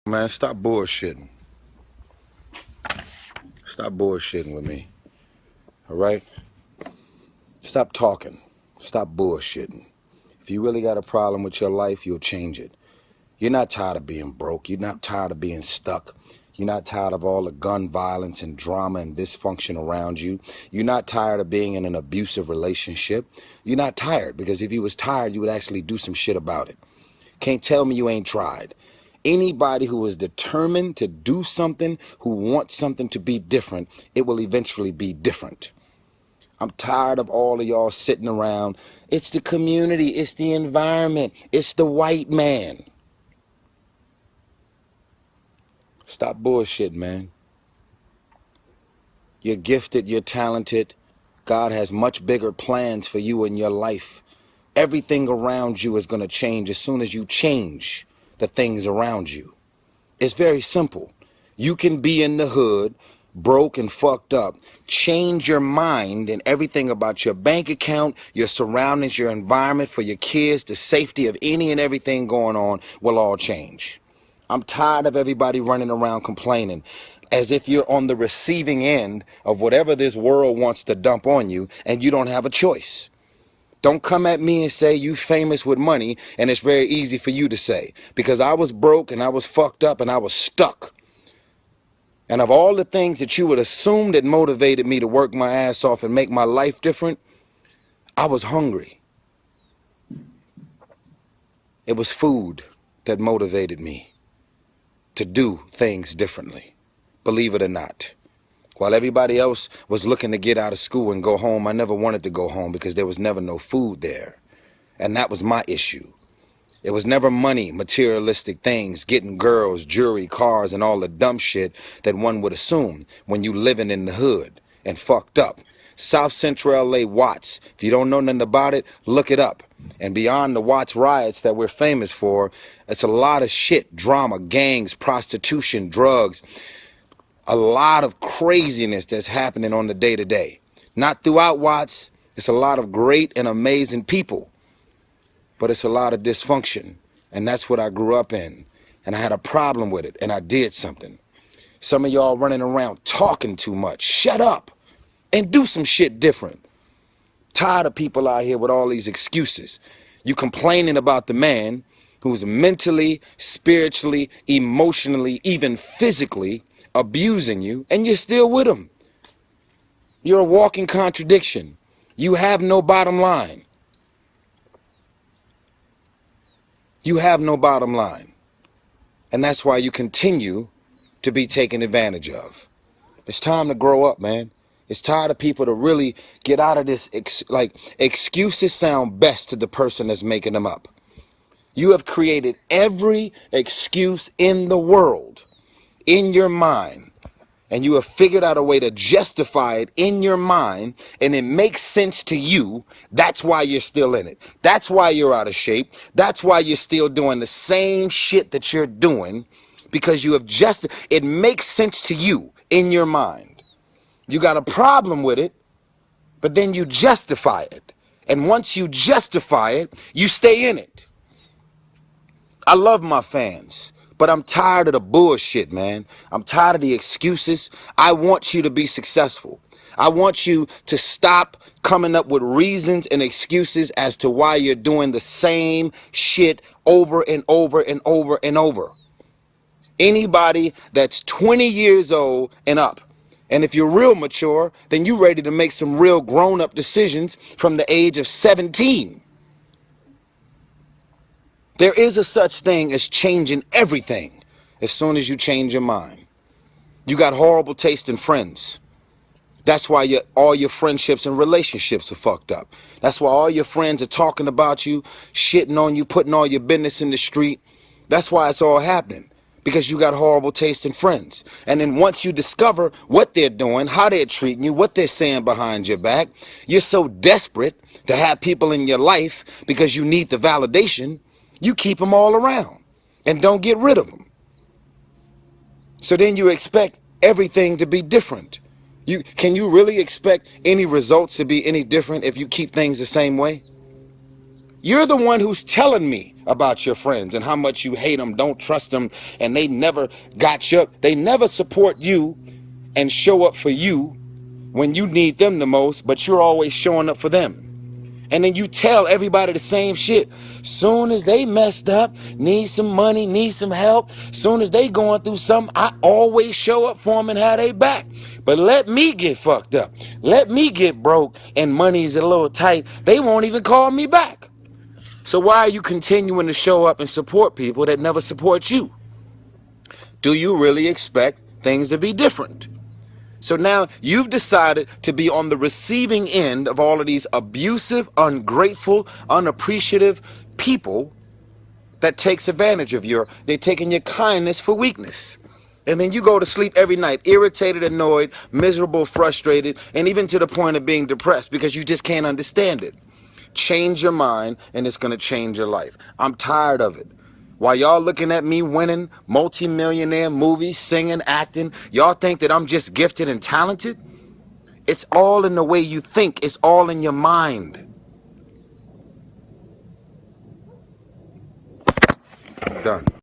Man, stop bullshitting. Stop bullshitting with me. All right? Stop talking. Stop bullshitting. If you really got a problem with your life, you'll change it. You're not tired of being broke. You're not tired of being stuck. You're not tired of all the gun violence and drama and dysfunction around you. You're not tired of being in an abusive relationship. You're not tired, because if you was tired, you would actually do some shit about it. Can't tell me you ain't tried. Anybody who is determined to do something, who wants something to be different, it will eventually be different. I'm tired of all of y'all sitting around. It's the community, it's the environment, it's the white man. Stop bullshit, man. You're gifted, you're talented. God has much bigger plans for you in your life. Everything around you is going to change as soon as you change the things around you. It's very simple. You can be in the hood, broke and fucked up. Change your mind, and everything about your bank account, your surroundings, your environment, for your kids, the safety of any and everything going on will all change. I'm tired of everybody running around complaining as if you're on the receiving end of whatever this world wants to dump on you and you don't have a choice. Don't come at me and say you famous with money and it's very easy for you to say, because I was broke and I was fucked up and I was stuck. And of all the things that you would assume that motivated me to work my ass off and make my life different, I was hungry. It was food that motivated me to do things differently, believe it or not. While everybody else was looking to get out of school and go home, I never wanted to go home because there was never no food there. And that was my issue. It was never money, materialistic things, getting girls, jewelry, cars, and all the dumb shit that one would assume when you living in the hood and fucked up. South Central LA Watts. If you don't know nothing about it, look it up. And beyond the Watts riots that we're famous for, it's a lot of shit, drama, gangs, prostitution, drugs, a lot of craziness that's happening on the day-to-day. Not throughout Watts. It's a lot of great and amazing people, but it's a lot of dysfunction. And that's what I grew up in. And I had a problem with it, and I did something. Some of y'all running around talking too much. Shut up and do some shit different. Tired of people out here with all these excuses. You complaining about the man who's mentally, spiritually, emotionally, even physically abusing you, and you're still with him. You're a walking contradiction. You have no bottom line. You have no bottom line. And that's why you continue to be taken advantage of. It's time to grow up, man. It's tired of people to really get out of this. Excuses sound best to the person that's making them up. You have created every excuse in the world in your mind, and you have figured out a way to justify it in your mind, and it makes sense to you. That's why you're still in it. That's why you're out of shape. That's why you're still doing the same shit that you're doing, because you have it makes sense to you in your mind. You got a problem with it, but then you justify it. And once you justify it, you stay in it. I love my fans, but I'm tired of the bullshit, man. I'm tired of the excuses. I want you to be successful. I want you to stop coming up with reasons and excuses as to why you're doing the same shit over and over and over and over. Anybody that's 20 years old and up, and if you're real mature, then you're ready to make some real grown-up decisions from the age of 17. There is a such thing as changing everything as soon as you change your mind. You got horrible taste in friends. That's why all your friendships and relationships are fucked up. That's why all your friends are talking about you, shitting on you, putting all your business in the street. That's why it's all happening, because you got horrible taste in friends. And then once you discover what they're doing, how they're treating you, what they're saying behind your back, you're so desperate to have people in your life because you need the validation. You keep them all around and don't get rid of them. So then you expect everything to be different. Can you really expect any results to be any different if you keep things the same way? You're the one who's telling me about your friends and how much you hate them, don't trust them, and they never got you. They never support you and show up for you when you need them the most, but you're always showing up for them. And then you tell everybody the same shit. Soon as they messed up, need some money, need some help, soon as they going through something, I always show up for them and have their back. But let me get fucked up. Let me get broke and money's a little tight. They won't even call me back. So why are you continuing to show up and support people that never support you? Do you really expect things to be different? So now you've decided to be on the receiving end of all of these abusive, ungrateful, unappreciative people that takes advantage of they're taking your kindness for weakness. And then you go to sleep every night, irritated, annoyed, miserable, frustrated, and even to the point of being depressed because you just can't understand it. Change your mind and it's going to change your life. I'm tired of it. While y'all looking at me winning multi-millionaire movies, singing, acting, y'all think that I'm just gifted and talented? It's all in the way you think. It's all in your mind. Done.